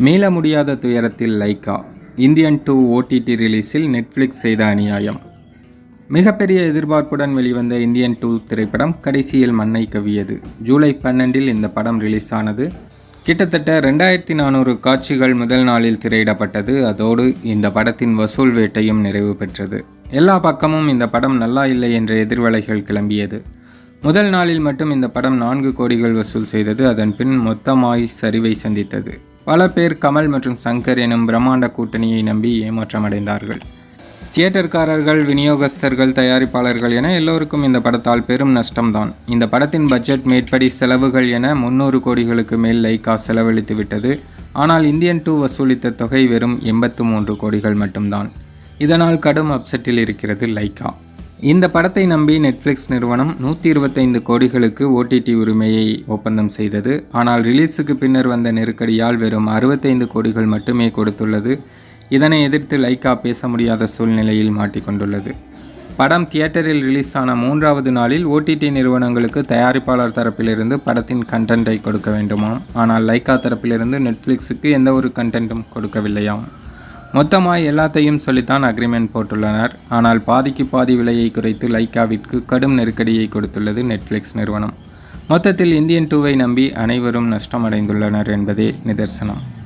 மீள முடியாத துயரத்தில் லைக்கா இந்தியன் 2 ஓடிடி ரிலீஸில் நெட்ஃப்ளிக்ஸ் செய்த அநியாயம். மிகப்பெரிய எதிர்பார்ப்புடன் வெளிவந்த இந்தியன் 2 திரைப்படம் கடைசியில் மண்ணை கவ்வியது. ஜூலை 12 இந்த படம் ரிலீஸ் ஆனது. கிட்டத்தட்ட 2400 காட்சிகள் முதல் நாளில் திரையிடப்பட்டது. அதோடு இந்த படத்தின் வசூல் வேட்டையும் நிறைவு பெற்றது. எல்லா பக்கமும் இந்த படம் நல்லா இல்லை என்ற எதிர்வலைகள் கிளம்பியது. முதல் நாளில் மட்டும் இந்த படம் 4 கோடிகள் வசூல் செய்தது. அதன் பின் மொத்தமாய் சரிவை சந்தித்தது. பல பேர் கமல் மற்றும் சங்கர் எனும் பிரம்மாண்ட கூட்டணியை நம்பி ஏமாற்றமடைந்தார்கள். தியேட்டர்காரர்கள், விநியோகஸ்தர்கள், தயாரிப்பாளர்கள் என எல்லோருக்கும் இந்த படத்தால் பெரும் நஷ்டம்தான். இந்த படத்தின் பட்ஜெட் மேற்படி செலவுகள் என 300 கோடிகளுக்கு மேல் லைக்கா செலவழித்து விட்டது. ஆனால் இந்தியன் 2 வசூலித்த தொகை வெறும் 83 கோடிகள் மட்டும்தான். இதனால் கடும் அப்செட்டில் இருக்கிறது லைக்கா. இந்த படத்தை நம்பி நெட்ஃப்ளிக்ஸ் நிறுவனம் 125 கோடிகளுக்கு ஓடிடி உரிமையை ஒப்பந்தம் செய்தது. ஆனால் ரிலீஸுக்கு பின்னர் வந்த நெருக்கடியால் வெறும் 65 கோடிகள் மட்டுமே கொடுத்துள்ளது. இதனை எதிர்த்து லைக்கா பேச முடியாத சூழ்நிலையில் மாட்டிக்கொண்டுள்ளது. படம் தியேட்டரில் ரிலீஸ் ஆன 3வது நாளில் ஓடிடி நிறுவனங்களுக்கு தயாரிப்பாளர் தரப்பிலிருந்து படத்தின் கண்டென்ட்டை கொடுக்க வேண்டுமாம். ஆனால் லைக்கா தரப்பிலிருந்து நெட்ஃப்ளிக்ஸுக்கு எந்த ஒரு கண்டென்ட்டும் கொடுக்கவில்லையாம். மொத்தமாய் எல்லாத்தையும் சொல்லித்தான் அக்ரிமெண்ட் போட்டுள்ளனர். ஆனால் பாதிக்கு பாதி விலையை குறைத்து லைக்காவிற்கு கடும் நெருக்கடியை கொடுத்துள்ளது நெட்ஃப்ளிக்ஸ் நிறுவனம். மொத்தத்தில் இந்தியன் 2வை நம்பி அனைவரும் நஷ்டமடைந்துள்ளனர் என்பதே நிதர்சனம்.